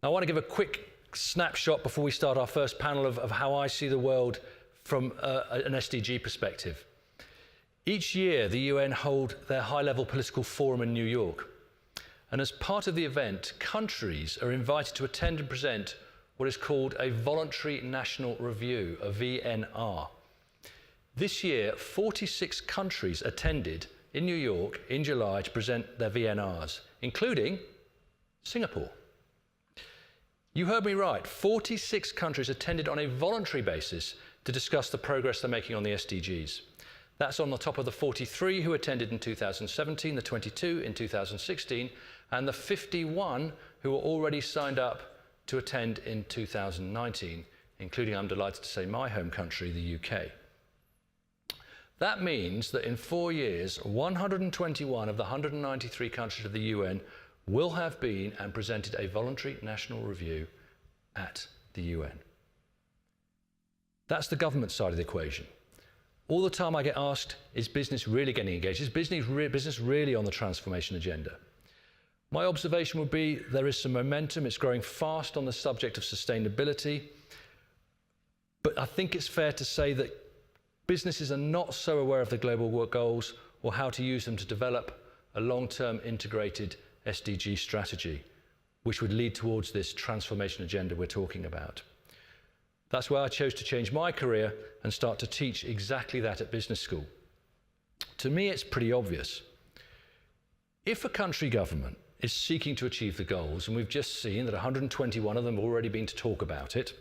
Now, I want to give a quick snapshot before we start our first panel of how I see the world from an SDG perspective. Each year, the UN hold their high-level political forum in New York. And as part of the event, countries are invited to attend and present what is called a Voluntary National Review, a VNR. This year, 46 countries attended in New York in July to present their VNRs, including Singapore. You heard me right, 46 countries attended on a voluntary basis to discuss the progress they're making on the SDGs. That's on the top of the 43 who attended in 2017, the 22 in 2016, and the 51 who were already signed up to attend in 2019, including, I'm delighted to say, my home country, the UK. That means that in 4 years, 121 of the 193 countries of the UN will have been and presented a voluntary national review at the UN. That's the government side of the equation. All the time I get asked, is business really getting engaged? Is business really on the transformation agenda? My observation would be there is some momentum. It's growing fast on the subject of sustainability. But I think it's fair to say that businesses are not so aware of the global work goals or how to use them to develop a long-term integrated SDG strategy, which would lead towards this transformation agenda we're talking about. That's why I chose to change my career and start to teach exactly that at business school. To me, it's pretty obvious. If a country government is seeking to achieve the goals, and we've just seen that 121 of them have already been to talk about it,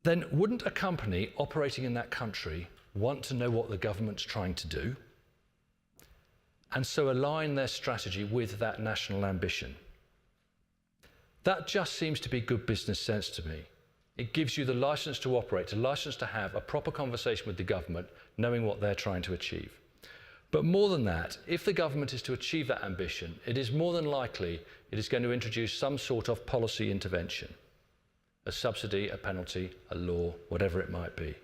then wouldn't a company operating in that country want to know what the government's trying to do, and so align their strategy with that national ambition? That just seems to be good business sense to me. It gives you the license to operate, the license to have a proper conversation with the government, knowing what they're trying to achieve. But more than that, if the government is to achieve that ambition, it is more than likely it is going to introduce some sort of policy intervention, a subsidy, a penalty, a law, whatever it might be.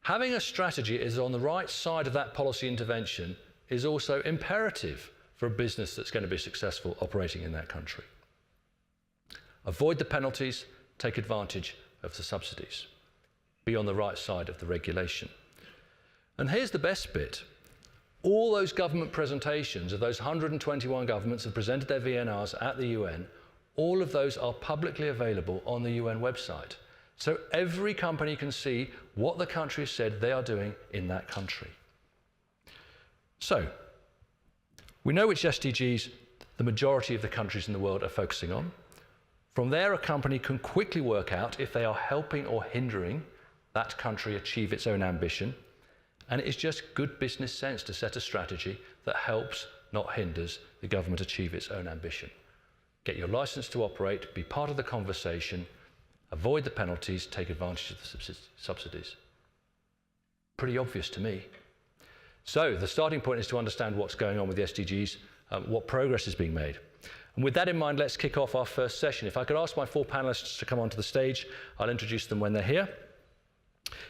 Having a strategy is on the right side of that policy intervention is also imperative for a business that's going to be successful operating in that country. Avoid the penalties, take advantage of the subsidies. Be on the right side of the regulation. And here's the best bit. All those government presentations of those 121 governments that presented their VNRs at the UN, all of those are publicly available on the UN website. So every company can see what the country has said they are doing in that country. So, we know which SDGs the majority of the countries in the world are focusing on. From there, a company can quickly work out if they are helping or hindering that country achieve its own ambition. And it is just good business sense to set a strategy that helps, not hinders, the government achieve its own ambition. Get your license to operate, be part of the conversation, avoid the penalties, take advantage of the subsidies. Pretty obvious to me. So the starting point is to understand what's going on with the SDGs, what progress is being made. And with that in mind, let's kick off our first session. If I could ask my four panelists to come onto the stage, I'll introduce them when they're here.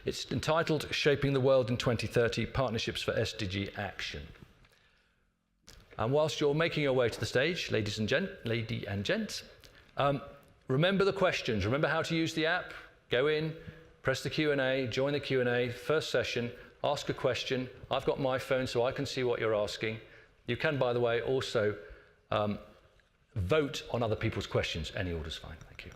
It's entitled Shaping the World in 2030, Partnerships for SDG Action. And whilst you're making your way to the stage, lady and gents, remember the questions. Remember how to use the app. Go in, press the Q&A, join the Q&A, first session, ask a question. I've got my phone so I can see what you're asking. You can, by the way, also vote on other people's questions. Any order's fine, thank you.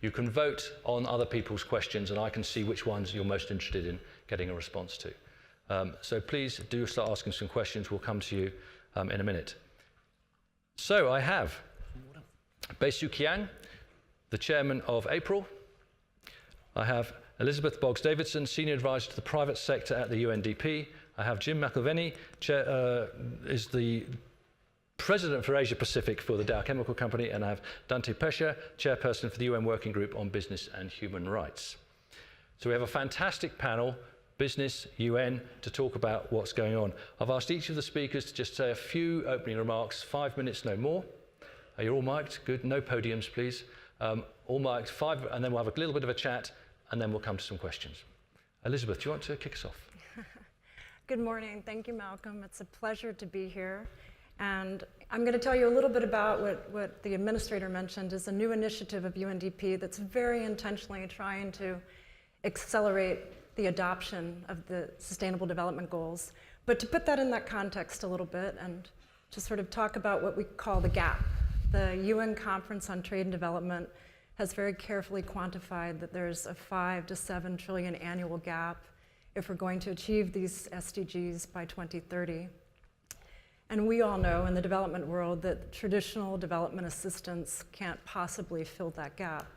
You can vote on other people's questions and I can see which ones you're most interested in getting a response to. So please do start asking some questions. We'll come to you in a minute. So I have Pesce Khiang, the chairman of April. I have Elizabeth Boggs Davidsen, senior advisor to the private sector at the UNDP. I have Jim McIlvenny, is the President for Asia Pacific for the Dow Chemical Company, and I have Dante, Chairperson for the UN Working Group on Business and Human Rights. So we have a fantastic panel, business, UN, to talk about what's going on. I've asked each of the speakers to just say a few opening remarks, 5 minutes, no more. Are you all mic'd? Good, no podiums, please. All mic'd, and then we'll have a little bit of a chat, and then we'll come to some questions. Elizabeth, do you want to kick us off? Good morning. Thank you, Malcolm. It's a pleasure to be here. And I'm going to tell you a little bit about what the administrator mentioned is a new initiative of UNDP that's very intentionally trying to accelerate the adoption of the Sustainable Development Goals. But to put that in that context a little bit and to sort of talk about what we call the gap. The UN Conference on Trade and Development has very carefully quantified that there's a 5 to 7 trillion annual gap if we're going to achieve these SDGs by 2030. And we all know in the development world that traditional development assistance can't possibly fill that gap.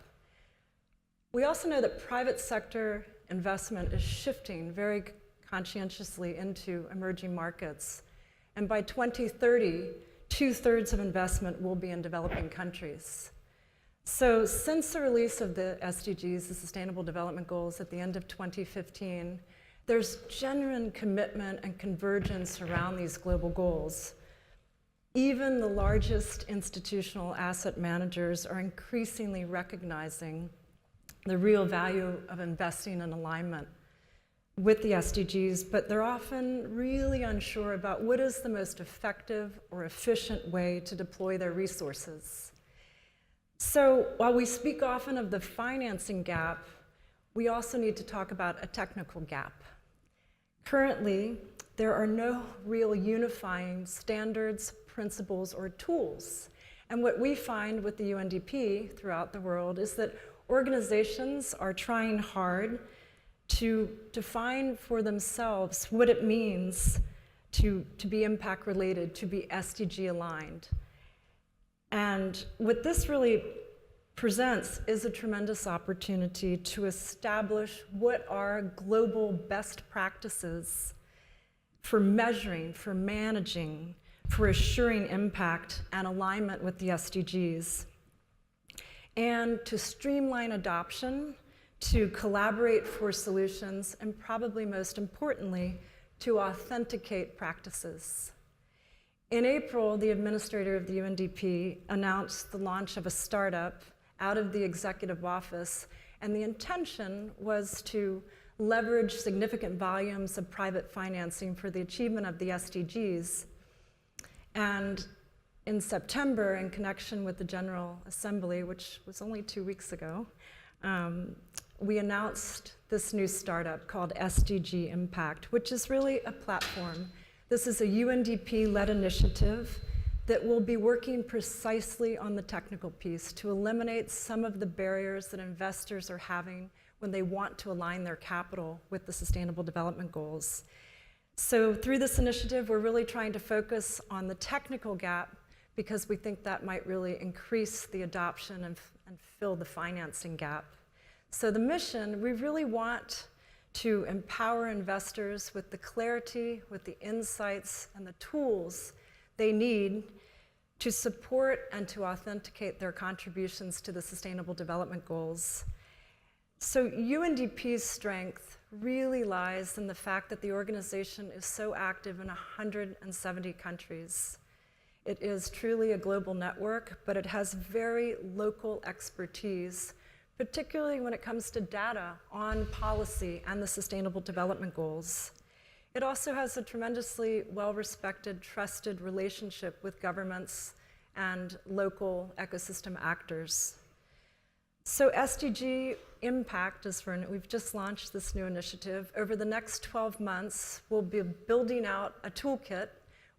We also know that private sector investment is shifting very conscientiously into emerging markets. And by 2030, 2/3 of investment will be in developing countries. So since the release of the SDGs, the Sustainable Development Goals, at the end of 2015, there's genuine commitment and convergence around these global goals. Even the largest institutional asset managers are increasingly recognizing the real value of investing in alignment with the SDGs, but they're often really unsure about what is the most effective or efficient way to deploy their resources. So while we speak often of the financing gap, we also need to talk about a technical gap. Currently, there are no real unifying standards, principles, or tools. And what we find with the UNDP throughout the world is that organizations are trying hard to define for themselves what it means to be impact related, to be SDG aligned. And what this really presents is a tremendous opportunity to establish what are global best practices for measuring, for managing, for assuring impact and alignment with the SDGs, and to streamline adoption, to collaborate for solutions, and probably most importantly, to authenticate practices. In April, the administrator of the UNDP announced the launch of a startup out of the executive office, and the intention was to leverage significant volumes of private financing for the achievement of the SDGs. And in September, in connection with the General Assembly, which was only 2 weeks ago, we announced this new startup called Sdg Impact, which is really a platform. This is a UNDP-led initiative that will be working precisely on the technical piece to eliminate some of the barriers that investors are having when they want to align their capital with the Sustainable Development Goals. So through this initiative, we're really trying to focus on the technical gap because we think that might really increase the adoption and fill the financing gap. So the mission, we really want to empower investors with the clarity, with the insights, and the tools they need to support and to authenticate their contributions to the Sustainable Development Goals. So UNDP's strength really lies in the fact that the organization is so active in 170 countries. It is truly a global network, but it has very local expertise, particularly when it comes to data on policy and the Sustainable Development Goals. It also has a tremendously well-respected, trusted relationship with governments and local ecosystem actors. So Sdg Impact we've just launched this new initiative. Over the next 12 months, we'll be building out a toolkit.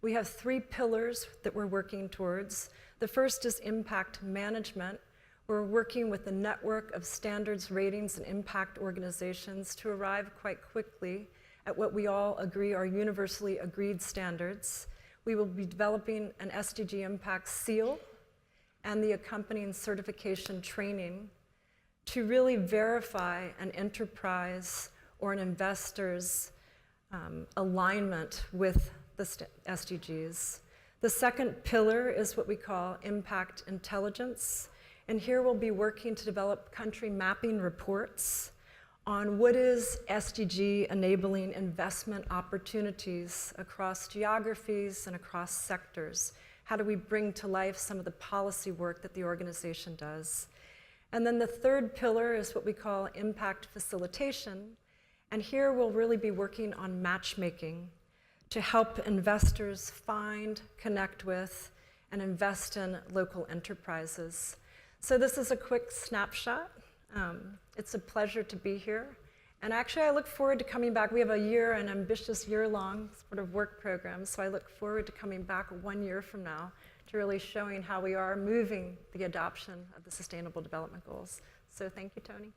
We have 3 pillars that we're working towards. The first is impact management. We're working with a network of standards, ratings, and impact organizations to arrive quite quickly at what we all agree are universally agreed standards. We will be developing an Sdg Impact seal and the accompanying certification training to really verify an enterprise or an investor's alignment with the SDGs. The second pillar is what we call impact intelligence. And here we'll be working to develop country mapping reports on what is SDG enabling investment opportunities across geographies and across sectors. How do we bring to life some of the policy work that the organization does? And then the third pillar is what we call impact facilitation. And here we'll really be working on matchmaking to help investors find, connect with, and invest in local enterprises. So this is a quick snapshot. It's a pleasure to be here. And actually, I look forward to coming back. We have an ambitious year-long sort of work program, so I look forward to coming back 1 year from now to really showing how we are moving the adoption of the Sustainable Development Goals. So thank you, Tony.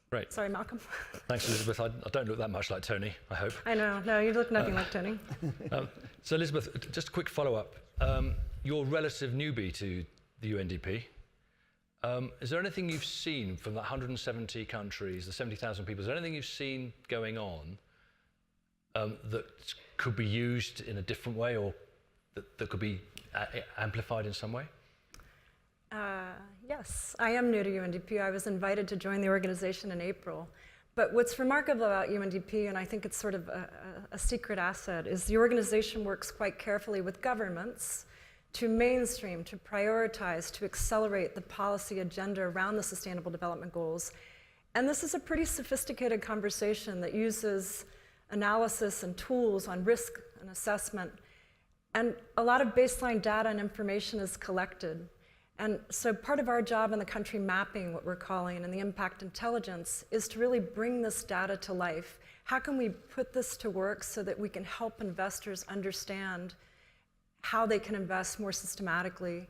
Great. Sorry, Malcolm. Thanks, Elizabeth. I don't look that much like Tony, I hope. I know. No, you look nothing like Tony. So Elizabeth, just a quick follow-up. You're a relative newbie to the UNDP. Is there anything you've seen from the 170 countries, the 70,000 people, is there anything you've seen going on that could be used in a different way or that could be amplified in some way? Yes, I am new to UNDP. I was invited to join the organization in April. But what's remarkable about UNDP, and I think it's sort of a secret asset, is the organization works quite carefully with governments to mainstream, to prioritize, to accelerate the policy agenda around the Sustainable Development Goals. And this is a pretty sophisticated conversation that uses analysis and tools on risk and assessment. And a lot of baseline data and information is collected. And so part of our job in the country mapping, what we're calling, and the impact intelligence, is to really bring this data to life. How can we put this to work so that we can help investors understand how they can invest more systematically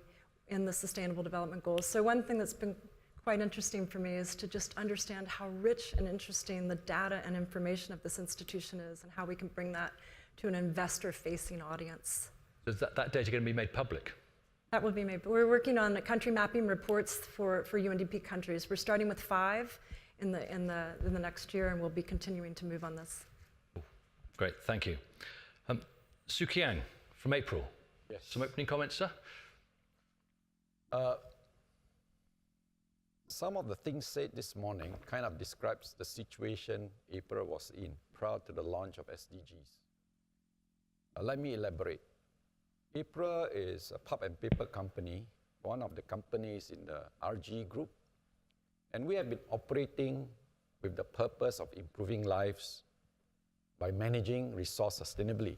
in the Sustainable Development Goals? So one thing that's been quite interesting for me is to just understand how rich and interesting the data and information of this institution is and how we can bring that to an investor-facing audience. Is that data going to be made public? That will be made. We're working on country mapping reports for UNDP countries. We're starting with 5 in the next year, and we'll be continuing to move on this. Great, thank you. Khiang from April. Yes. Some opening comments, sir? Some of the things said this morning kind of describes the situation April was in prior to the launch of SDGs. Let me elaborate. April is a pulp and paper company, one of the companies in the RG group, and we have been operating with the purpose of improving lives by managing resource sustainably.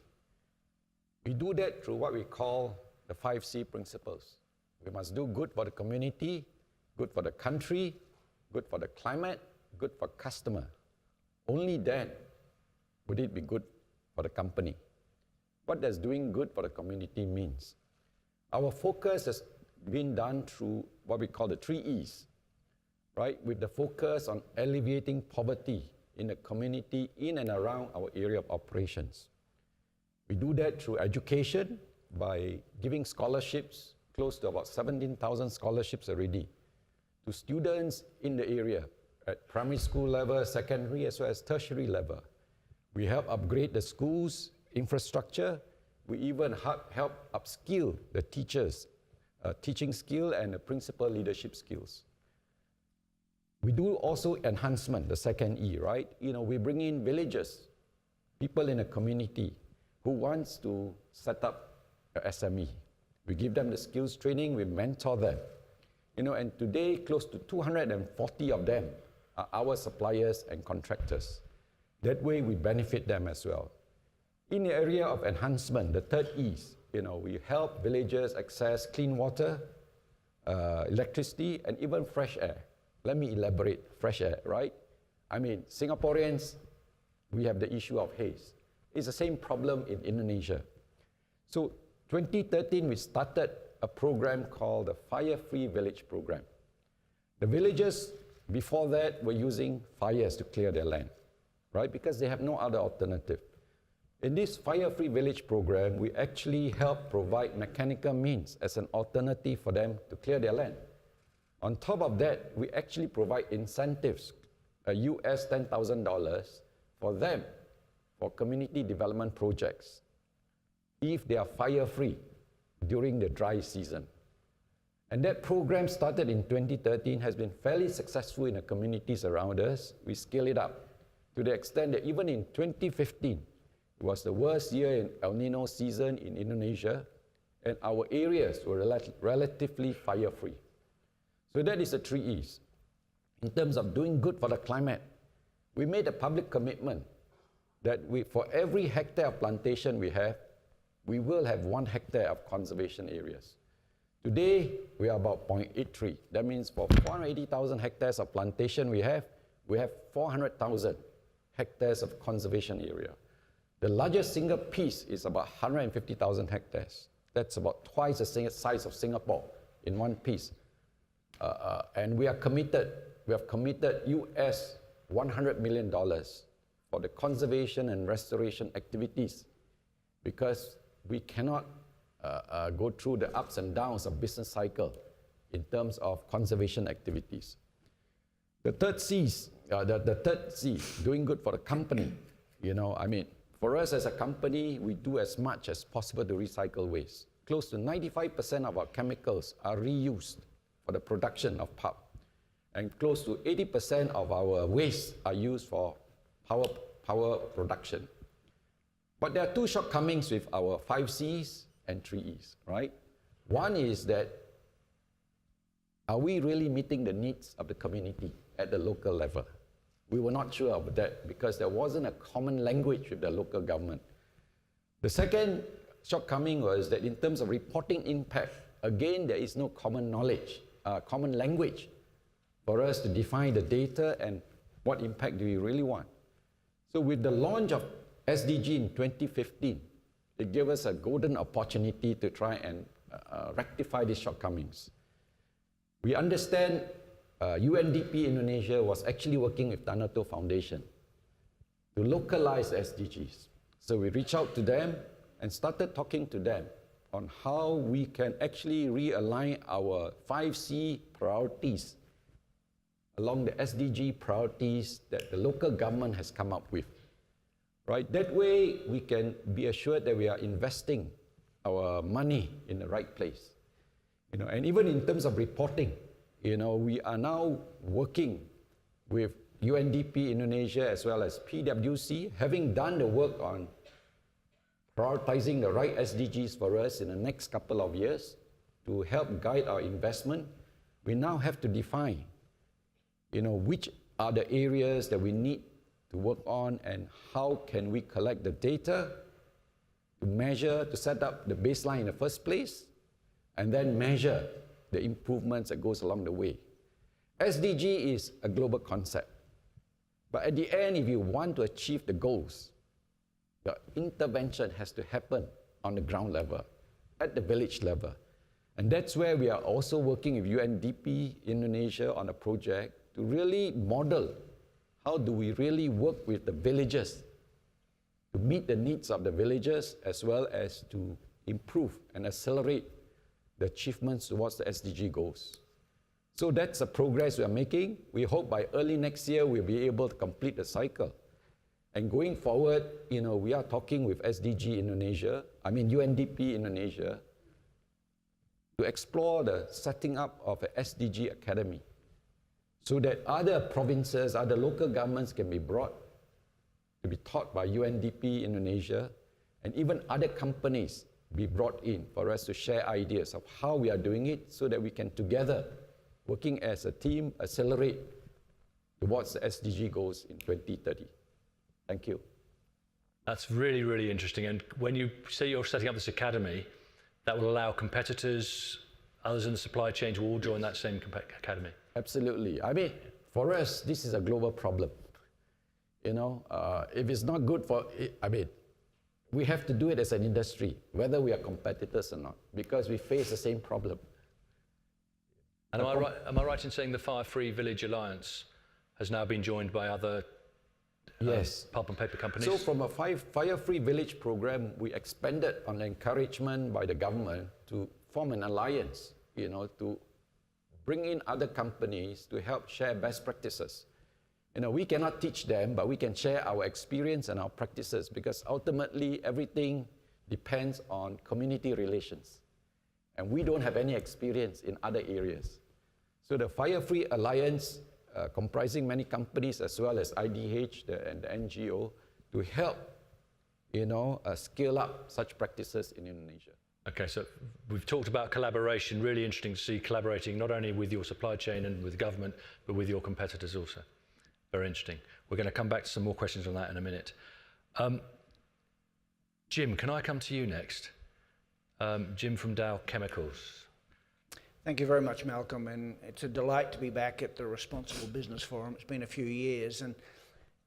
We do that through what we call the 5C principles. We must do good for the community, good for the country, good for the climate, good for customer. Only then would it be good for the company. What does doing good for the community means? Our focus has been done through what we call the 3 E's, right? With the focus on alleviating poverty in the community in and around our area of operations. We do that through education by giving scholarships, close to about 17,000 scholarships already, to students in the area at primary school level, secondary, as well as tertiary level. We help upgrade the schools' infrastructure. We even help upskill the teachers, teaching skill and the principal leadership skills. We do also enhancement, the 2nd E, right? We bring in villagers, people in a community who wants to set up a SME. We give them the skills training, we mentor them. And today, close to 240 of them are our suppliers and contractors. That way, we benefit them as well. In the area of enhancement, the 3rd E's, we help villagers access clean water, electricity, and even fresh air. Let me elaborate, fresh air, right? I mean, Singaporeans, we have the issue of haze. It's the same problem in Indonesia. So 2013, we started a program called the Fire-Free Village Program. The villagers before that were using fires to clear their land, right? Because they have no other alternative. In this Fire-Free Village Program, we actually help provide mechanical means as an alternative for them to clear their land. On top of that, we actually provide incentives, US $10,000 for them, for community development projects, if they are fire-free during the dry season. And that program started in 2013, has been fairly successful in the communities around us. We scale it up to the extent that even in 2015, it was the worst year in El Nino season in Indonesia, and our areas were relatively fire-free. So that is the 3 E's. In terms of doing good for the climate, we made a public commitment that for every hectare of plantation we have, we will have 1 hectare of conservation areas. Today, we are about 0.83. That means for 480,000 hectares of plantation we have 400,000 hectares of conservation area. The largest single piece is about 150,000 hectares. That's about twice the size of Singapore in one piece. And we have committed US $100 million for the conservation and restoration activities, because we cannot go through the ups and downs of business cycle in terms of conservation activities. The third C's, the third C, doing good for the company. For us as a company, we do as much as possible to recycle waste. Close to 95% of our chemicals are reused for the production of pulp. And close to 80% of our waste are used for power production. But there are two shortcomings with our 5 C's and 3 E's, right? One is that, are we really meeting the needs of the community at the local level? We were not sure of that because there wasn't a common language with the local government. The second shortcoming was that in terms of reporting impact, again, there is no common knowledge, common language for us to define the data and what impact do we really want. So with the launch of SDG in 2015, it gave us a golden opportunity to try and rectify these shortcomings. We understand UNDP Indonesia was actually working with Tanato Foundation to localize SDGs. So we reached out to them and started talking to them on how we can actually realign our 5C priorities along the SDG priorities that the local government has come up with. Right? That way, we can be assured that we are investing our money in the right place. And even in terms of reporting, we are now working with UNDP Indonesia as well as PwC, having done the work on prioritizing the right SDGs for us in the next couple of years to help guide our investment. We now have to define, which are the areas that we need to work on and how can we collect the data to measure, to set up the baseline in the first place, and then measure the improvements that goes along the way. SDG is a global concept. But at the end, if you want to achieve the goals, the intervention has to happen on the ground level, at the village level. And that's where we are also working with UNDP Indonesia on a project to really model how do we really work with the villagers to meet the needs of the villagers as well as to improve and accelerate the achievements towards the SDG goals. So that's the progress we are making. We hope by early next year we'll be able to complete the cycle. And going forward, we are talking with UNDP Indonesia, to explore the setting up of an SDG Academy so that other provinces, other local governments can be brought to be taught by UNDP Indonesia, and even other companies be brought in for us to share ideas of how we are doing it so that we can together, working as a team, accelerate towards the SDG goals in 2030. Thank you. That's really, really interesting. And when you say you're setting up this academy, that will allow competitors, others in the supply chain to all join that same academy. Absolutely. For us, this is a global problem. If it's not good we have to do it as an industry, whether we are competitors or not, because we face the same problem. And am I right in saying the Fire-Free Village Alliance has now been joined by other yes. Pulp and paper companies? So from a Fire-Free Village program, we expanded on encouragement by the government to form an alliance, to bring in other companies to help share best practices. We cannot teach them, but we can share our experience and our practices because ultimately everything depends on community relations. And we don't have any experience in other areas. So the Fire-Free Alliance, comprising many companies as well as IDH and the NGO, to help scale up such practices in Indonesia. Okay, so we've talked about collaboration. Really interesting to see collaborating not only with your supply chain and with government, but with your competitors also. Very interesting. We're going to come back to some more questions on that in a minute. Jim, can I come to you next? Jim from Dow Chemicals. Thank you very much, Malcolm, and it's a delight to be back at the Responsible Business Forum. It's been a few years, and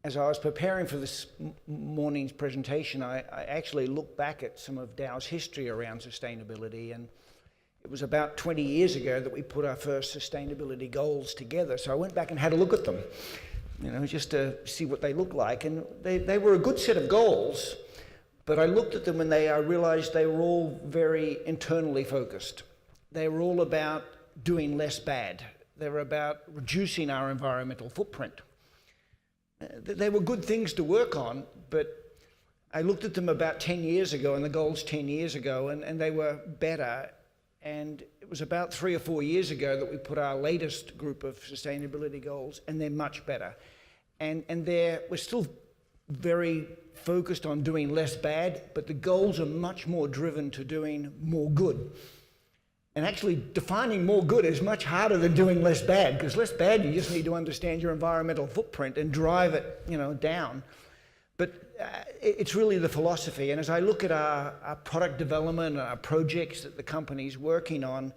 as I was preparing for this morning's presentation, I actually looked back at some of Dow's history around sustainability, and it was about 20 years ago that we put our first sustainability goals together. So I went back and had a look at them, just to see what they look like, and they were a good set of goals, but I looked at them and I realized they were all very internally focused. They were all about doing less bad. They were about reducing our environmental footprint. They were good things to work on, but I looked at them about 10 years ago and the goals 10 years ago, and they were better. And it was about 3 or 4 years ago that we put our latest group of sustainability goals, and they're much better. And we're still very focused on doing less bad, but the goals are much more driven to doing more good. And actually defining more good is much harder than doing less bad, because less bad, you just need to understand your environmental footprint and drive it, down. But it's really the philosophy. And as I look at our product development and our projects that the company's working on,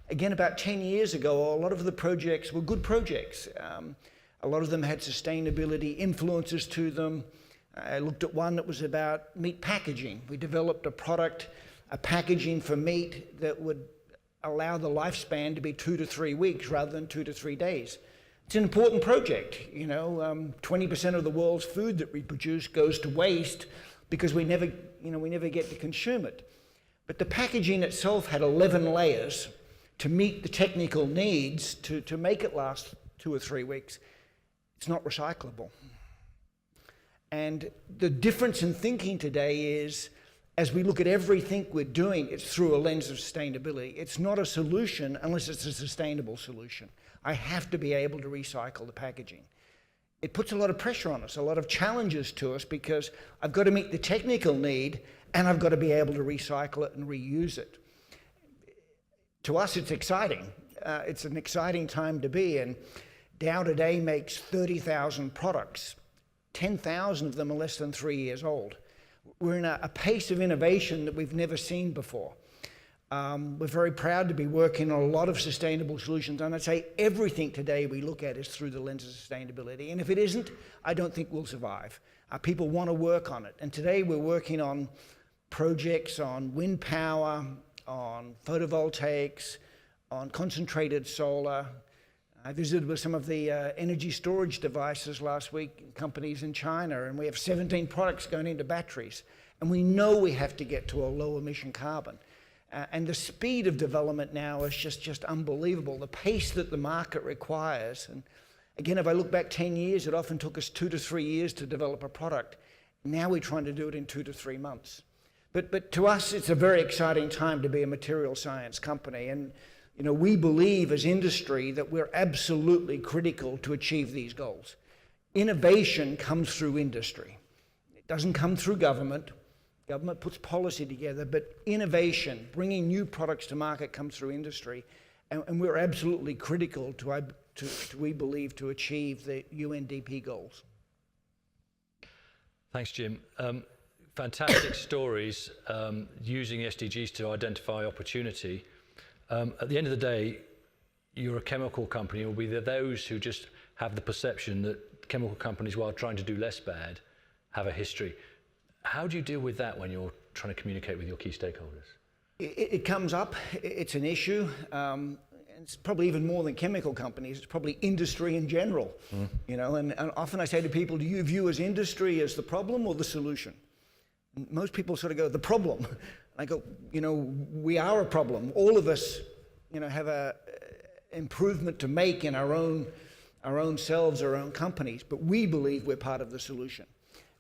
again, about 10 years ago, a lot of the projects were good projects. A lot of them had sustainability influences to them. I looked at one that was about meat packaging. We developed a packaging for meat that would allow the lifespan to be 2 to 3 weeks rather than 2 to 3 days. It's an important project. 20% of the world's food that we produce goes to waste because we never get to consume it. But the packaging itself had 11 layers to meet the technical needs to make it last 2 or 3 weeks. It's not recyclable. And the difference in thinking today is, as we look at everything we're doing, it's through a lens of sustainability. It's not a solution unless it's a sustainable solution. I have to be able to recycle the packaging. It puts a lot of pressure on us, a lot of challenges to us, because I've got to meet the technical need and I've got to be able to recycle it and reuse it. To us, it's exciting. It's an exciting time to be, and Dow today makes 30,000 products. 10,000 of them are less than 3 years old. We're in a pace of innovation that we've never seen before. We're very proud to be working on a lot of sustainable solutions, and I'd say everything today we look at is through the lens of sustainability, and if it isn't, I don't think we'll survive. People want to work on it, and today we're working on projects on wind power, on photovoltaics, on concentrated solar. I visited with some of the energy storage devices last week, companies in China, and we have 17 products going into batteries. And we know we have to get to a low emission carbon. And the speed of development now is just unbelievable, the pace that the market requires. And again, if I look back 10 years, it often took us 2 to 3 years to develop a product. Now we're trying to do it in 2 to 3 months. But to us, it's a very exciting time to be a material science company. And we believe as industry that we're absolutely critical to achieve these goals. Innovation comes through industry. It doesn't come through government. Government puts policy together, but innovation, bringing new products to market, comes through industry. And we're absolutely critical we believe, to achieve the UNDP goals. Thanks, Jim. Fantastic stories using SDGs to identify opportunity. At the end of the day, you're a chemical company. It will be those who just have the perception that chemical companies, while trying to do less bad, have a history. How do you deal with that when you're trying to communicate with your key stakeholders? It comes up. It's an issue. It's probably even more than chemical companies. It's probably industry in general. And often I say to people, do you view as industry as the problem or the solution? And most people sort of go, the problem. I go, we are a problem. All of us, have a improvement to make in our own selves, our own companies, but we believe we're part of the solution.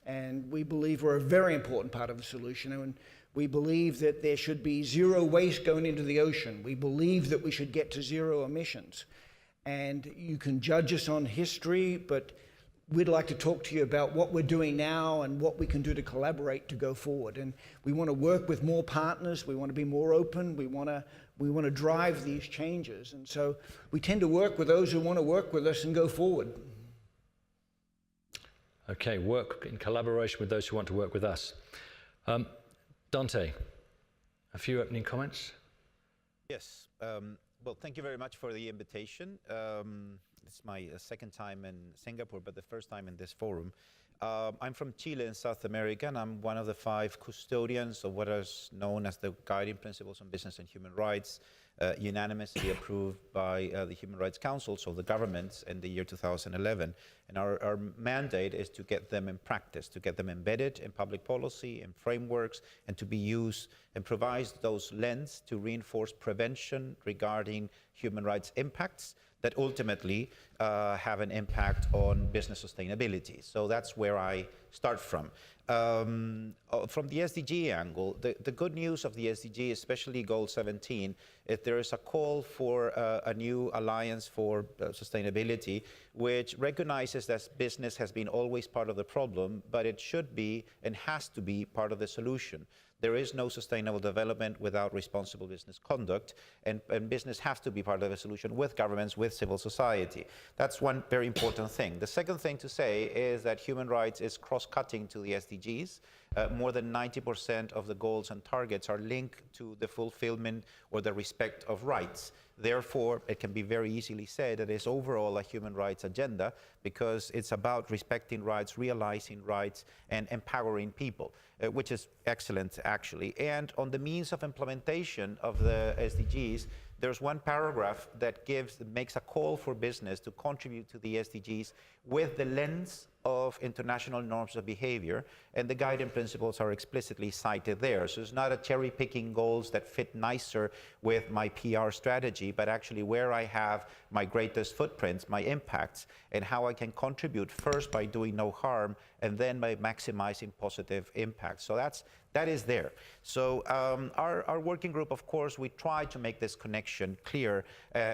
And we believe we're a very important part of the solution. And we believe that there should be zero waste going into the ocean. We believe that we should get to zero emissions. And you can judge us on history, but we'd like to talk to you about what we're doing now and what we can do to collaborate to go forward. And we want to work with more partners. We want to be more open. We want to drive these changes. And so we tend to work with those who want to work with us and go forward. Okay, work in collaboration with those who want to work with us. Dante, a few opening comments? Yes. Well, thank you very much for the invitation. It's my second time in Singapore, but the first time in this forum. I'm from Chile in South America, and I'm one of the 5 custodians of what is known as the Guiding Principles on Business and Human Rights, unanimously approved by the Human Rights Council, so the governments, in the year 2011. And our mandate is to get them in practice, to get them embedded in public policy and frameworks, and to be used and provide those lens to reinforce prevention regarding human rights impacts that ultimately have an impact on business sustainability. So that's where I start from. From the SDG angle, the good news of the SDG, especially Goal 17, is there is a call for a new alliance for sustainability, which recognizes that business has been always part of the problem, but it should be and has to be part of the solution. There is no sustainable development without responsible business conduct, and business has to be part of the solution with governments, with civil society. That's one very important thing. The second thing to say is that human rights is cross-cutting to the SDGs. More than 90% of the goals and targets are linked to the fulfillment or the respect of rights. Therefore, it can be very easily said that it's overall a human rights agenda because it's about respecting rights, realizing rights, and empowering people, which is excellent, actually. And on the means of implementation of the SDGs, there's one paragraph that makes a call for business to contribute to the SDGs with the lens of international norms of behavior, and the guiding principles are explicitly cited there. So it's not a cherry-picking goals that fit nicer with my PR strategy, but actually where I have my greatest footprints, my impacts, and how I can contribute first by doing no harm, and then by maximizing positive impact. So that is there. So our working group, of course, we try to make this connection clear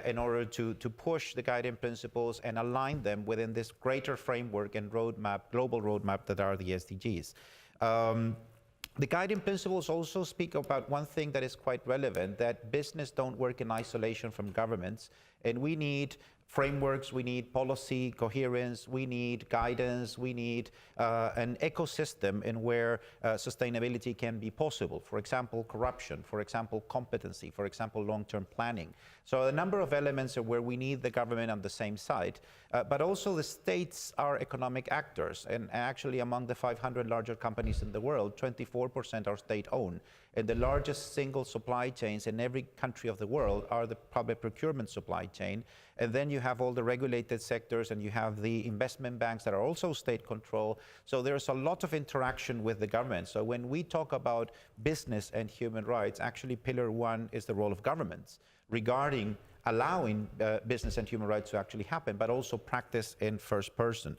in order to push the guiding principles and align them within this greater framework and roadmap, global roadmap that are the SDGs. The guiding principles also speak about one thing that is quite relevant, that business don't work in isolation from governments, and we need frameworks, we need policy coherence, we need guidance, we need an ecosystem in where sustainability can be possible. For example, corruption, for example, competency, for example, long-term planning. So a number of elements are where we need the government on the same side, but also the states are economic actors, and actually among the 500 larger companies in the world, 24% are state-owned. And the largest single supply chains in every country of the world are the public procurement supply chain. And then you have all the regulated sectors, and you have the investment banks that are also state control. So there's a lot of interaction with the government. So when we talk about business and human rights, actually pillar 1 is the role of governments regarding allowing business and human rights to actually happen, but also practice in first person.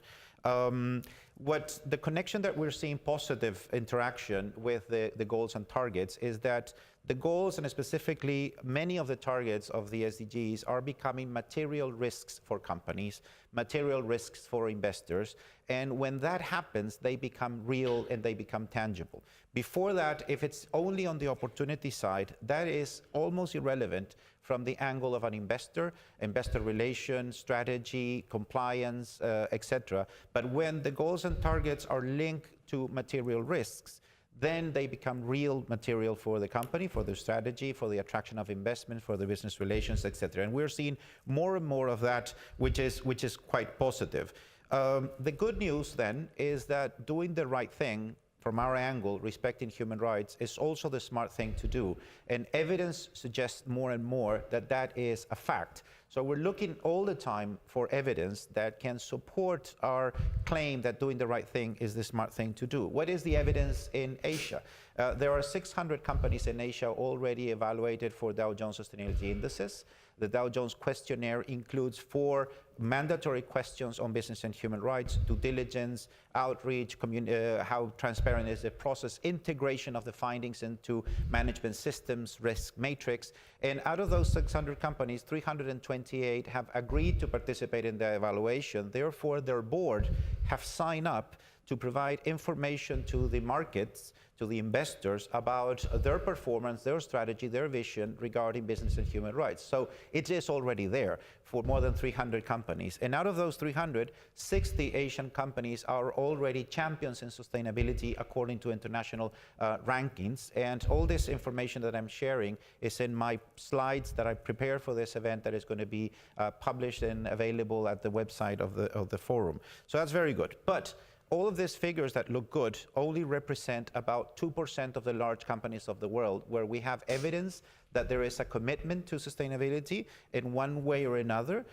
What the connection that we're seeing positive interaction with the goals and targets is that the goals, and specifically many of the targets of the SDGs, are becoming material risks for companies, material risks for investors. And when that happens, they become real and they become tangible. Before that, if it's only on the opportunity side, that is almost irrelevant from the angle of an investor, investor relations, strategy, compliance, etc. But when the goals and targets are linked to material risks, then they become real material for the company, for their strategy, for the attraction of investment, for the business relations, etc. And we're seeing more and more of that, which is quite positive. The good news then is that doing the right thing from our angle, respecting human rights, is also the smart thing to do. And evidence suggests more and more that that is a fact. So we're looking all the time for evidence that can support our claim that doing the right thing is the smart thing to do. What is the evidence in Asia? There are 600 companies in Asia already evaluated for Dow Jones Sustainability Indices. The Dow Jones questionnaire includes 4 mandatory questions on business and human rights: due diligence, outreach, how transparent is the process, integration of the findings into management systems, risk matrix. And out of those 600 companies, 328 have agreed to participate in the evaluation. Therefore, their board have signed up to provide information to the markets, to the investors about their performance, their strategy, their vision regarding business and human rights. So it is already there for more than 300 companies. And out of those 300, 60 Asian companies are already champions in sustainability according to international rankings. And all this information that I'm sharing is in my slides that I prepared for this event that is going to be published and available at the website of the forum. So that's very good. But all of these figures that look good only represent about 2% of the large companies of the world where we have evidence that there is a commitment to sustainability in one way or another,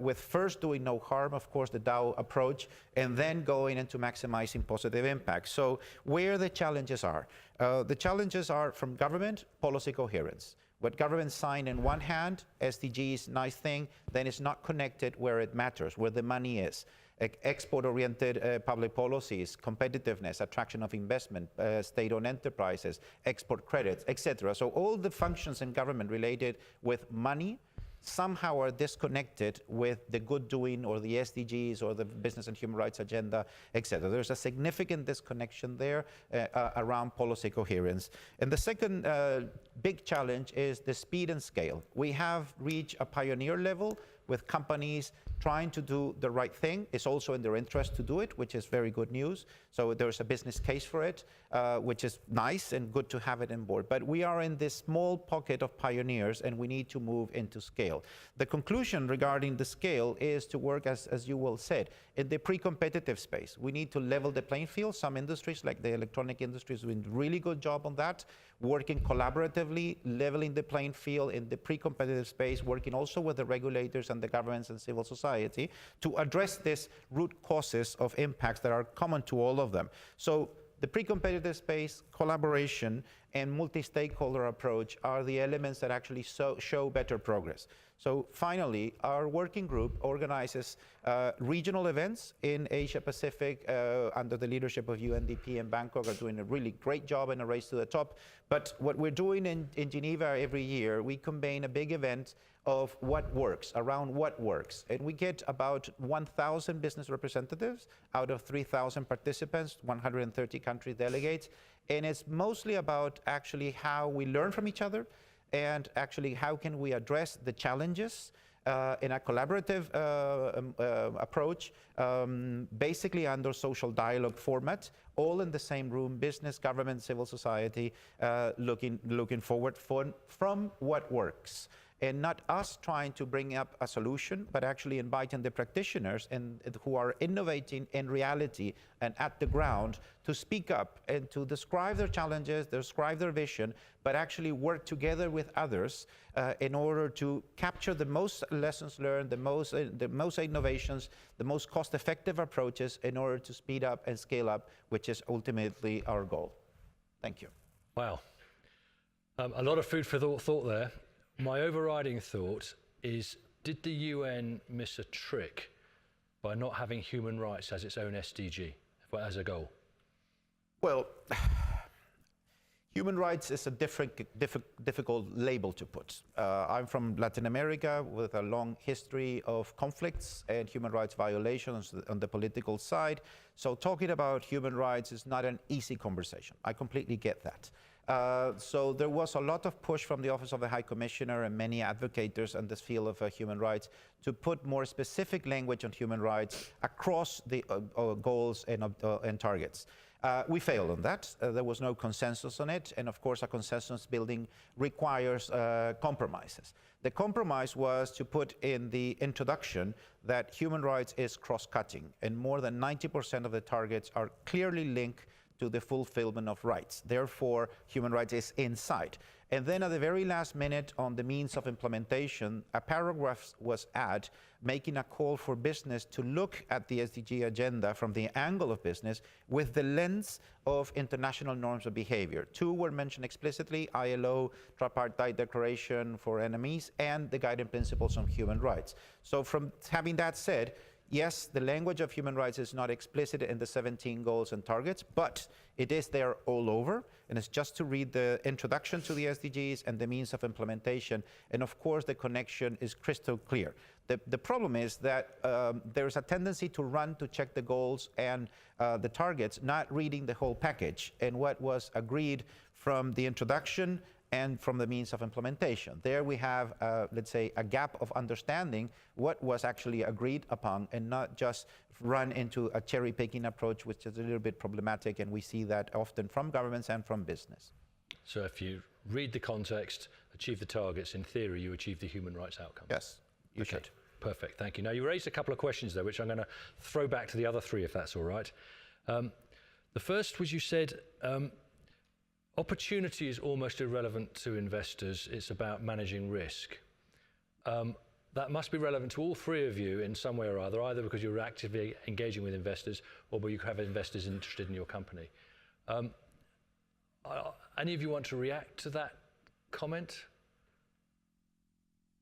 with first doing no harm, of course, the Dow approach, and then going into maximizing positive impact. So where the challenges are? The challenges are from government, policy coherence. What governments sign in one hand, SDGs, nice thing, then it's not connected where it matters, where the money is. Export-oriented public policies, competitiveness, attraction of investment, state-owned enterprises, export credits, etc. So all the functions in government related with money somehow are disconnected with the good doing or the SDGs or the business and human rights agenda, etc. There's a significant disconnection there around policy coherence. And the second big challenge is the speed and scale. We have reached a pioneer level with companies trying to do the right thing. It's also in their interest to do it, which is very good news. So there's a business case for it, which is nice and good to have it on board. But we are in this small pocket of pioneers, and we need to move into scale. The conclusion regarding the scale is to work, as you well said, in the pre-competitive space. We need to level the playing field. Some industries, like the electronic industry, is doing a really good job on that, working collaboratively, leveling the playing field in the pre-competitive space, working also with the regulators and the governments and civil society to address these root causes of impacts that are common to all of them. So the pre-competitive space, collaboration, and multi-stakeholder approach are the elements that actually show better progress. So finally, our working group organizes regional events in Asia Pacific under the leadership of UNDP and Bangkok are doing a really great job in a race to the top. But what we're doing in Geneva every year, we convene a big event of what works, around what works. And we get about 1,000 business representatives out of 3,000 participants, 130 country delegates. And it's mostly about actually how we learn from each other and actually how can we address the challenges in a collaborative approach, basically under social dialogue format, all in the same room, business, government, civil society, looking forward from what works. And not us trying to bring up a solution, but actually inviting the practitioners who are innovating in reality and at the ground to speak up and to describe their challenges, describe their vision, but actually work together with others in order to capture the most lessons learned, the most innovations, the most cost-effective approaches in order to speed up and scale up, which is ultimately our goal. Thank you. Wow. A lot of food for thought there. My overriding thought is, did the UN miss a trick by not having human rights as its own SDG, as a goal? Well, human rights is a difficult label to put. I'm from Latin America with a long history of conflicts and human rights violations on the political side. So talking about human rights is not an easy conversation. I completely get that. So there was a lot of push from the Office of the High Commissioner and many advocates in this field of human rights to put more specific language on human rights across the goals and targets. We failed on that. There was no consensus on it, and of course a consensus building requires compromises. The compromise was to put in the introduction that human rights is cross-cutting, and more than 90% of the targets are clearly linked to the fulfillment of rights. Therefore, human rights is inside. And then at the very last minute on the means of implementation, a paragraph was added making a call for business to look at the SDG agenda from the angle of business with the lens of international norms of behavior. Two were mentioned explicitly, ILO, Tripartite Declaration for NMEs, and the Guiding Principles on Human Rights. So from having that said, yes, the language of human rights is not explicit in the 17 goals and targets, but it is there all over, and it's just to read the introduction to the SDGs and the means of implementation, and of course the connection is crystal clear. The problem is that there's a tendency to run to check the goals and the targets, not reading the whole package and what was agreed from the introduction and from the means of implementation. There we have, let's say, a gap of understanding what was actually agreed upon and not just run into a cherry-picking approach, which is a little bit problematic, and we see that often from governments and from business. So if you read the context, achieve the targets, in theory, you achieve the human rights outcome. Yes, you should. Perfect, thank you. Now, you raised a couple of questions there, which I'm going to throw back to the other three, if that's all right. The first was, you said, opportunity is almost irrelevant to investors. It's about managing risk. That must be relevant to all three of you in some way or other, either because you're actively engaging with investors or because you have investors interested in your company. Any of you want to react to that comment?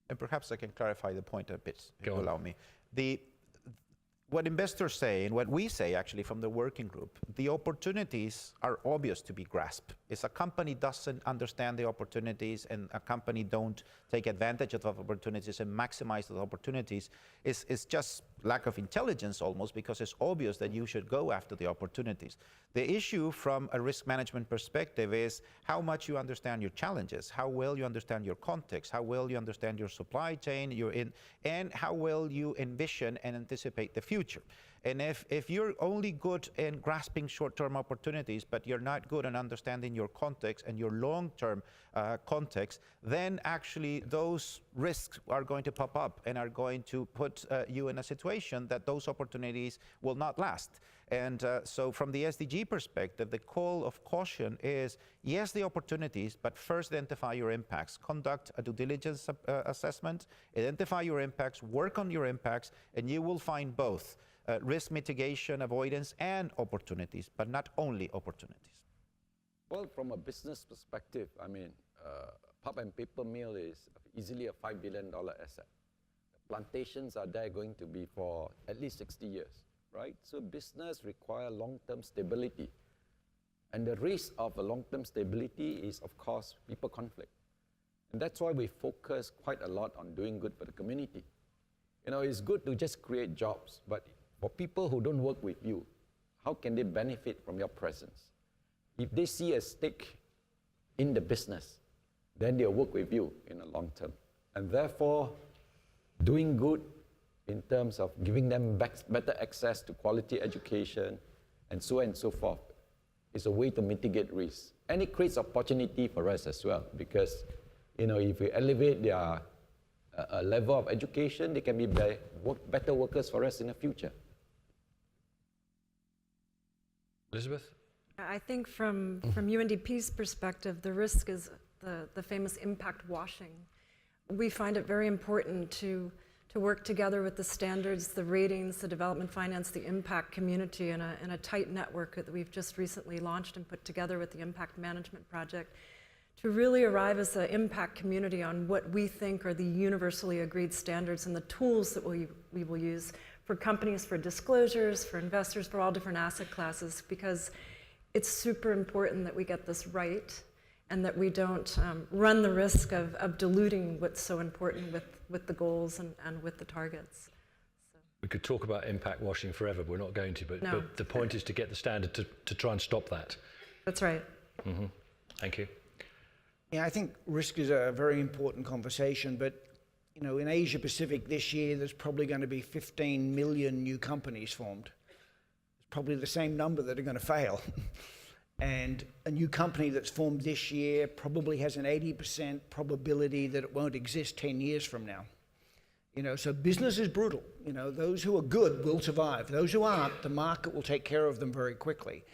And perhaps I can clarify the point a bit, if Go you on. allow me. What investors say, and what we say actually from the working group, the opportunities are obvious to be grasped. If a company doesn't understand the opportunities and a company don't take advantage of the opportunities and maximize the opportunities, it's just lack of intelligence almost, because it's obvious that you should go after the opportunities. The issue from a risk management perspective is how much you understand your challenges, how well you understand your context, how well you understand your supply chain, and how well you envision and anticipate the future. And if you're only good in grasping short-term opportunities, but you're not good in understanding your context and your long-term context, then actually those risks are going to pop up and are going to put you in a situation that those opportunities will not last. And so from the SDG perspective, the call of caution is, yes, the opportunities, but first identify your impacts. Conduct a due diligence assessment, identify your impacts, work on your impacts, and you will find both risk mitigation, avoidance, and opportunities, but not only opportunities. Well, from a business perspective, I mean, pulp and paper mill is easily a $5 billion asset. Plantations are there going to be for at least 60 years, right? So business requires long-term stability. And the risk of a long-term stability is, of course, people conflict. And that's why we focus quite a lot on doing good for the community. You know, it's good to just create jobs, but for people who don't work with you, how can they benefit from your presence? If they see a stake in the business, then they'll work with you in the long term. And therefore, doing good in terms of giving them better access to quality education and so on and so forth is a way to mitigate risk. And it creates opportunity for us as well, because you know, if we elevate their level of education, they can be better workers for us in the future. Elizabeth? I think from UNDP's perspective, the risk is the famous impact washing. We find it very important to work together with the standards, the ratings, the development finance, the impact community in a tight network that we've just recently launched and put together with the Impact Management Project to really arrive as an impact community on what we think are the universally agreed standards and the tools that we will use for companies, for disclosures, for investors, for all different asset classes, because it's super important that we get this right and that we don't run the risk of diluting what's so important with the goals and with the targets. So. We could talk about impact washing forever, but we're not going to, but the point is to get the standard to try and stop that. That's right. Mm-hmm. Thank you. Yeah, I think risk is a very important conversation, but you know, in Asia Pacific this year, there's probably going to be 15 million new companies formed. It's probably the same number that are going to fail. And a new company that's formed this year probably has an 80% probability that it won't exist 10 years from now. You know, so business is brutal. You know, those who are good will survive. Those who aren't, the market will take care of them very quickly.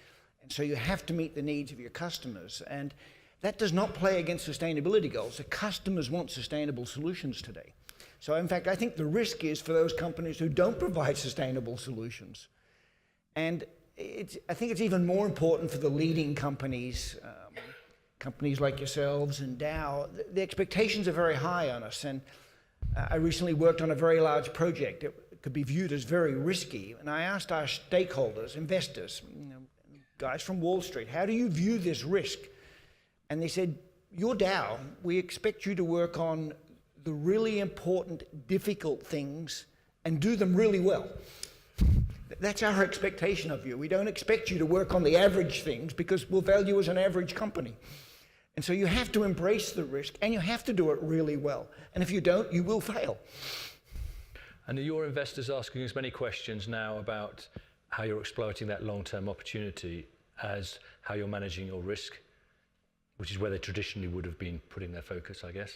And so you have to meet the needs of your customers. And that does not play against sustainability goals. The customers want sustainable solutions today. So in fact, I think the risk is for those companies who don't provide sustainable solutions. And I think it's even more important for the leading companies, companies like yourselves and Dow. The expectations are very high on us. And I recently worked on a very large project. It could be viewed as very risky. And I asked our stakeholders, investors, guys from Wall Street, how do you view this risk? And they said, you're Dow, we expect you to work on the really important, difficult things and do them really well. That's our expectation of you. We don't expect you to work on the average things because we'll value you as an average company. And so you have to embrace the risk and you have to do it really well. And if you don't, you will fail. And are your investors asking as many questions now about how you're exploiting that long-term opportunity as how you're managing your risk, which is where they traditionally would have been putting their focus, I guess?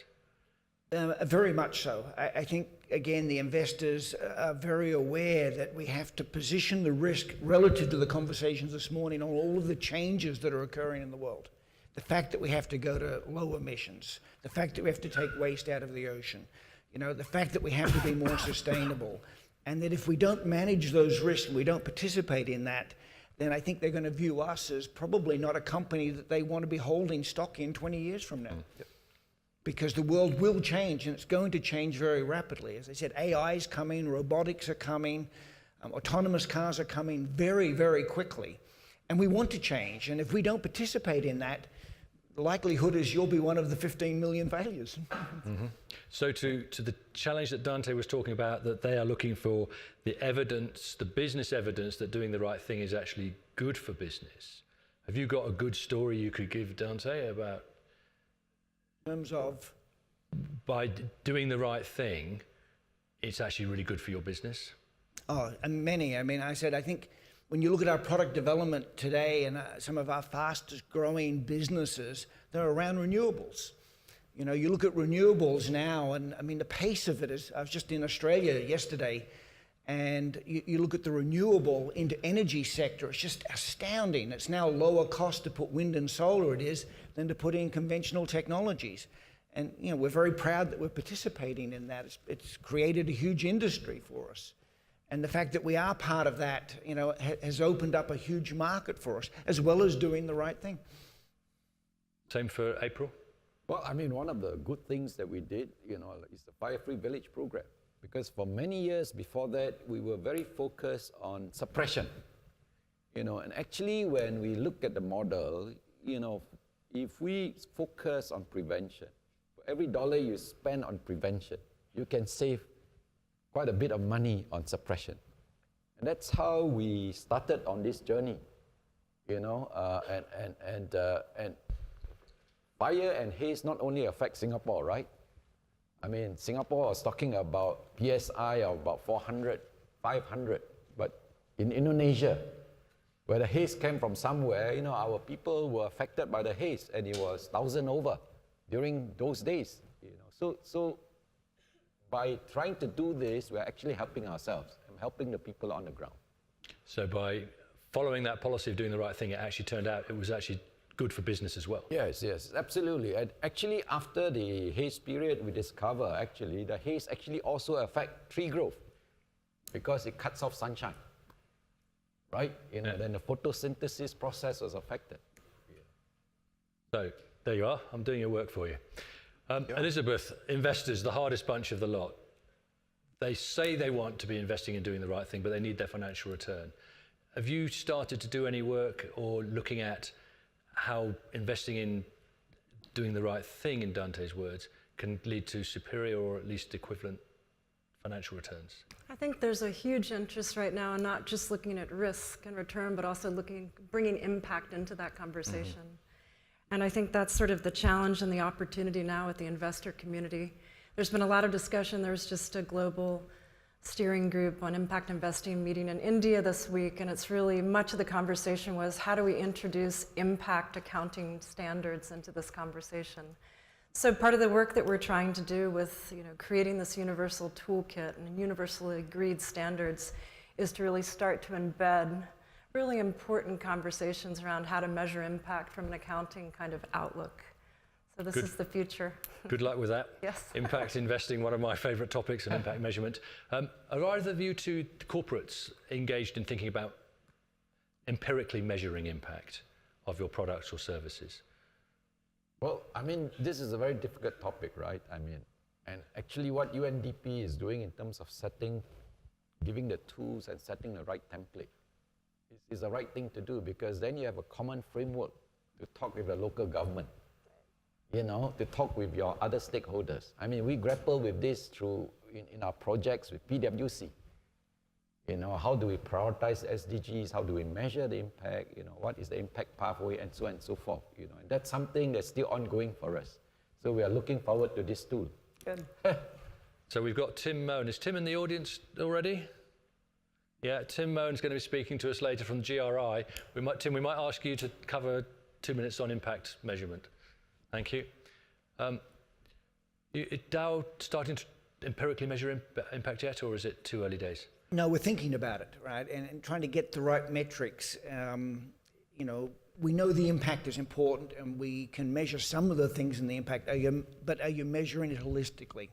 Very much so. I think, again, the investors are very aware that we have to position the risk relative to the conversations this morning on all of the changes that are occurring in the world. The fact that we have to go to low emissions, the fact that we have to take waste out of the ocean, the fact that we have to be more sustainable, and that if we don't manage those risks and we don't participate in that, then I think they're going to view us as probably not a company that they want to be holding stock in 20 years from now. Yep. Because the world will change, and it's going to change very rapidly. As I said, AI is coming, robotics are coming, autonomous cars are coming very, very quickly. And we want to change, and if we don't participate in that, the likelihood is you'll be one of the 15 million failures. Mm-hmm. So to the challenge that Dante was talking about, that they are looking for the evidence, the business evidence that doing the right thing is actually good for business. Have you got a good story you could give, Dante, about in terms of by doing the right thing, it's actually really good for your business? Oh, and many. I mean, I think when you look at our product development today and some of our fastest growing businesses, they're around renewables. You look at renewables now, and I mean, the pace of it is, I was just in Australia yesterday, and you look at the renewable into energy sector, it's just astounding. It's now lower cost to put wind and solar than to put in conventional technologies. And we're very proud that we're participating in that. It's created a huge industry for us. And the fact that we are part of that, has opened up a huge market for us, as well as doing the right thing. Same for April? Well, I mean, one of the good things that we did, is the Fire-Free Village program. Because for many years before that, we were very focused on suppression. And actually when we look at the model, if we focus on prevention, for every dollar you spend on prevention, you can save quite a bit of money on suppression. And that's how we started on this journey, and fire and haze not only affect Singapore, right? I mean, Singapore was talking about PSI of about 400, 500, but in Indonesia, where the haze came from somewhere, our people were affected by the haze, and it was 1,000 over during those days. So by trying to do this, we're actually helping ourselves and helping the people on the ground. So by following that policy of doing the right thing, it actually turned out it was actually good for business as well. Yes, absolutely. And actually, after the haze period, we discover actually the haze actually also affect tree growth because it cuts off sunshine, right? Then the photosynthesis process was affected. So there you are. I'm doing your work for you. Elizabeth, investors, the hardest bunch of the lot. They say they want to be investing and doing the right thing, but they need their financial return. Have you started to do any work or looking at how investing in doing the right thing, in Dante's words, can lead to superior or at least equivalent financial returns? I think there's a huge interest right now in not just looking at risk and return, but also bringing impact into that conversation. Mm-hmm. And I think that's sort of the challenge and the opportunity now with the investor community. There's been a lot of discussion. There's just a global steering group on impact investing meeting in India this week, and it's really much of the conversation was how do we introduce impact accounting standards into this conversation. So part of the work that we're trying to do with creating this universal toolkit and universally agreed standards is to really start to embed really important conversations around how to measure impact from an accounting kind of outlook. So this is the future. Good luck with that. Yes. Impact investing, one of my favorite topics, and impact measurement. Are either of you two corporates engaged in thinking about empirically measuring impact of your products or services? Well, I mean, this is a very difficult topic, right? I mean, and actually what UNDP is doing in terms of setting giving the tools and setting the right template is the right thing to do, because then you have a common framework to talk with the local government, you know, to talk with your other stakeholders. I mean, we grapple with this through in our projects with PwC. You know, how do we prioritize SDGs? How do we measure the impact? You know, what is the impact pathway, and so on and so forth. You know, and that's something that's still ongoing for us. So we are looking forward to this tool. Good. So we've got Tim Moan. Is Tim in the audience already? Yeah, Tim Moan's going to be speaking to us later from GRI. Tim, we might ask you to cover 2 minutes on impact measurement. Thank you. Dow starting to empirically measure impact yet, or is it too early days? No, we're thinking about it, right? And trying to get the right metrics. You know, we know the impact is important, and we can measure some of the things in the impact, but are you measuring it holistically?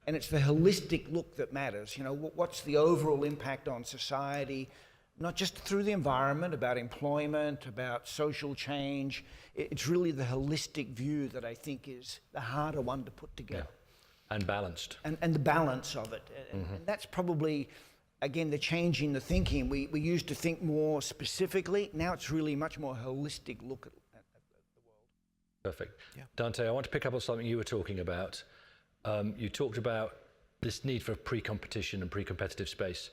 And it's the holistic look that matters. You know, what's the overall impact on society, not just through the environment, about employment, about social change. It's really the holistic view that I think is the harder one to put together. Yeah. And balanced. And the balance of it. And that's probably, again, the change in the thinking. We used to think more specifically. Now it's really much more holistic look at the world. Perfect. Yeah. Dante, I want to pick up on something you were talking about. You talked about this need for pre-competition and pre-competitive space.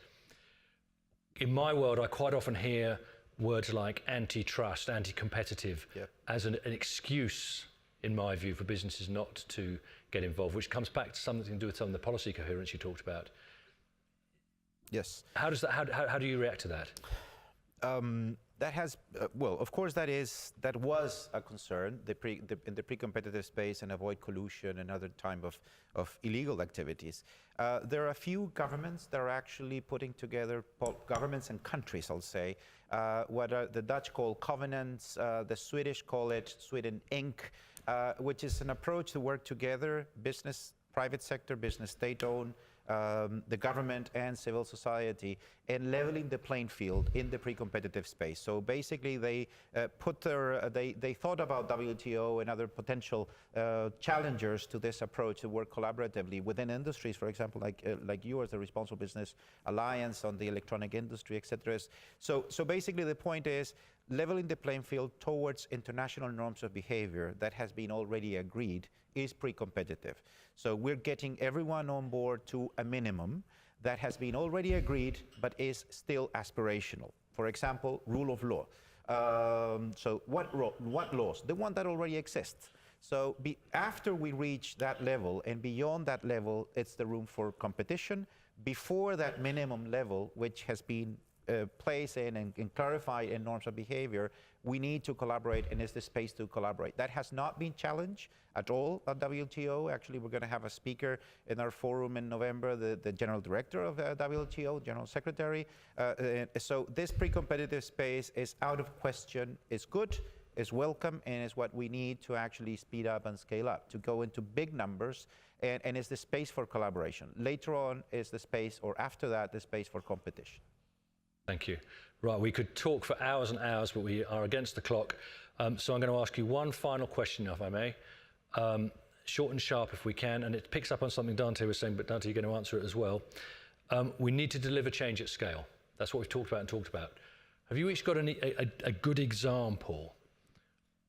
In my world, I quite often hear words like antitrust, anti-competitive, as an excuse, in my view, for businesses not to get involved, which comes back to something to do with some of the policy coherence you talked about. Yes. How do you react to that? That has, well, of course, that was a concern in the pre-competitive space, and avoid collusion and other type of illegal activities. There are a few governments that are actually putting together, governments and countries, I'll say, what the Dutch call covenants, the Swedish call it Sweden Inc., which is an approach to work together, business, private sector, business state-owned, the government and civil society, and leveling the playing field in the pre-competitive space. So basically, they they thought about WTO and other potential challengers to this approach to work collaboratively within industries, for example, like yours, the Responsible Business Alliance on the electronic industry, etc. So basically, the point is leveling the playing field towards international norms of behavior that has been already agreed is pre-competitive. So we're getting everyone on board to a minimum that has been already agreed, but is still aspirational. For example, rule of law. So what laws? The one that already exists. So after we reach that level and beyond that level, it's the room for competition. Before that minimum level, which has been placed in and clarified in norms of behavior, we need to collaborate, and is the space to collaborate. That has not been challenged at all at WTO. Actually, we're going to have a speaker in our forum in November, the General Director of WTO, General Secretary. So this pre-competitive space is out of question, is good, is welcome, and is what we need to actually speed up and scale up, to go into big numbers, and is the space for collaboration. Later on is the space, or after that, the space for competition. Thank you. Right, we could talk for hours and hours, but we are against the clock. So I'm going to ask you one final question, if I may. Short and sharp, if we can, and it picks up on something Dante was saying, but Dante, you're going to answer it as well. We need to deliver change at scale. That's what we've talked about. Have you each got a good example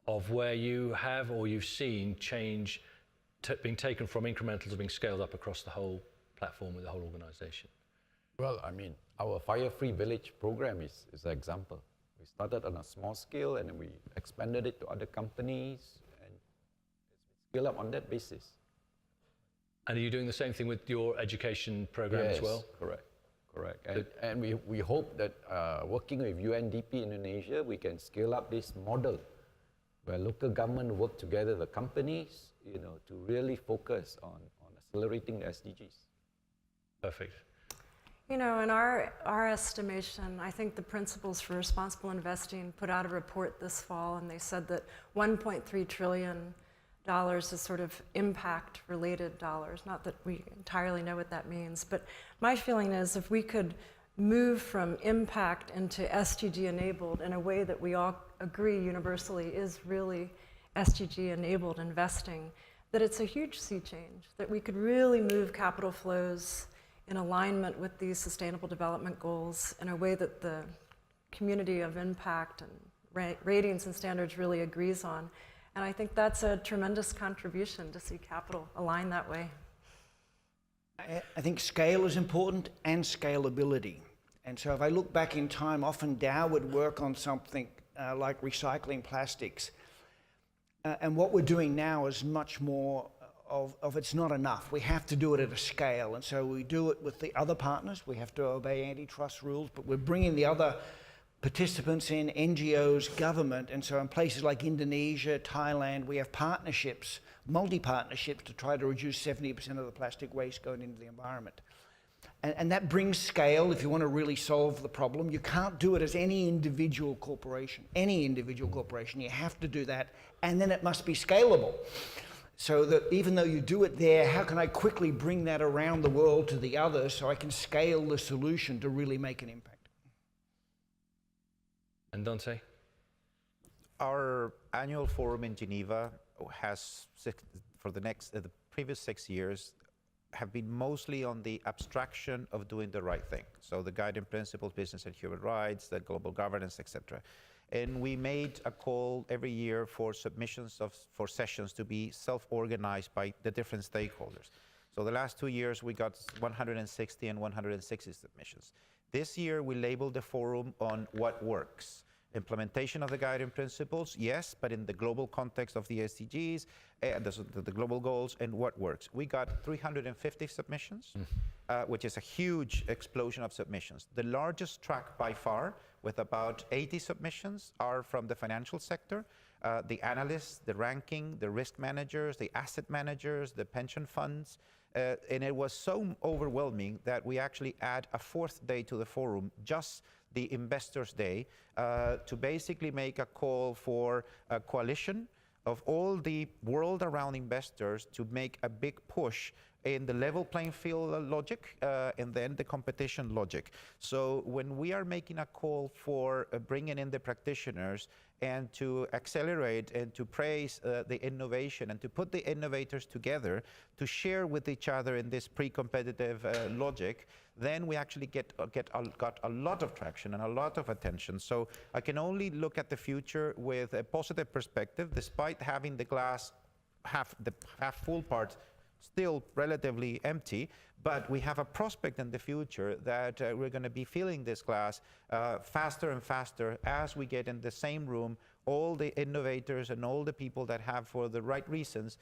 of where you have or you've seen change being taken from incremental to being scaled up across the whole platform with the whole organization? Well, I mean, our Fire-Free Village program is an example. We started on a small scale, and then we expanded it to other companies, and it's scaled up on that basis. And are you doing the same thing with your education program as well? Correct. And we hope that working with UNDP Indonesia, we can scale up this model where local government work together with companies, you know, to really focus on accelerating the SDGs. Perfect. You know, in our estimation, I think the Principles for Responsible Investing put out a report this fall, and they said that $1.3 trillion is sort of impact-related dollars. Not that we entirely know what that means, but my feeling is if we could move from impact into SDG-enabled in a way that we all agree universally is really SDG-enabled investing, that it's a huge sea change, that we could really move capital flows in alignment with these sustainable development goals in a way that the community of impact and ratings and standards really agrees on. And I think that's a tremendous contribution to see capital align that way. I think scale is important and scalability. And so if I look back in time, often Dow would work on something like recycling plastics. And what we're doing now is much more of it's not enough. We have to do it at a scale. And so we do it with the other partners. We have to obey antitrust rules, but we're bringing the other participants in, NGOs, government. And so in places like Indonesia, Thailand, we have partnerships, multi-partnerships to try to reduce 70% of the plastic waste going into the environment. And that brings scale if you want to really solve the problem. You can't do it as any individual corporation. You have to do that, and then it must be scalable. So that even though you do it there, how can I quickly bring that around the world to the others so I can scale the solution to really make an impact? And Dante? Our annual forum in Geneva has, for the previous 6 years, have been mostly on the abstraction of doing the right thing. So the guiding principles, business and human rights, the global governance, etc. And we made a call every year for submissions for sessions to be self-organized by the different stakeholders. So the last 2 years we got 160 and 160 submissions. This year we labeled the forum on what works. Implementation of the guiding principles, yes, but in the global context of the SDGs, the global goals, and what works. We got 350 submissions, which is a huge explosion of submissions. The largest track by far, with about 80 submissions, are from the financial sector, the analysts, the ranking, the risk managers, the asset managers, the pension funds, and it was so overwhelming that we actually add a 4th day to the forum, just the Investors' Day, to basically make a call for a coalition of all the world around investors to make a big push in the level playing field logic and then the competition logic. So when we are making a call for bringing in the practitioners and to accelerate and to praise the innovation and to put the innovators together to share with each other in this pre-competitive logic, then we actually got a lot of traction and a lot of attention. So I can only look at the future with a positive perspective, despite having the glass half full part still relatively empty, but we have a prospect in the future that we're going to be filling this glass faster and faster as we get in the same room all the innovators and all the people that have, for the right reasons,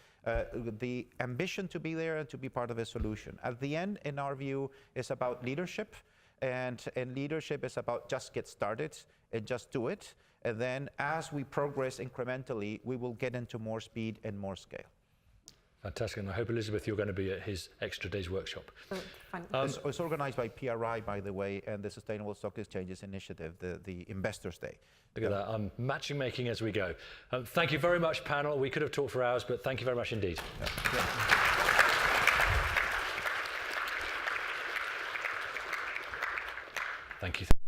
the ambition to be there and to be part of a solution. At the end, in our view, is about leadership, and leadership is about just get started and just do it, and then as we progress incrementally, we will get into more speed and more scale. Fantastic, and I hope, Elizabeth, you're going to be at his Extra Days workshop. It's organized by PRI, by the way, and the Sustainable Stock Exchanges Initiative, the Investors' Day. Look at that, I'm matching making as we go. Thank you very much, panel. We could have talked for hours, but thank you very much indeed. Yeah. Thank you.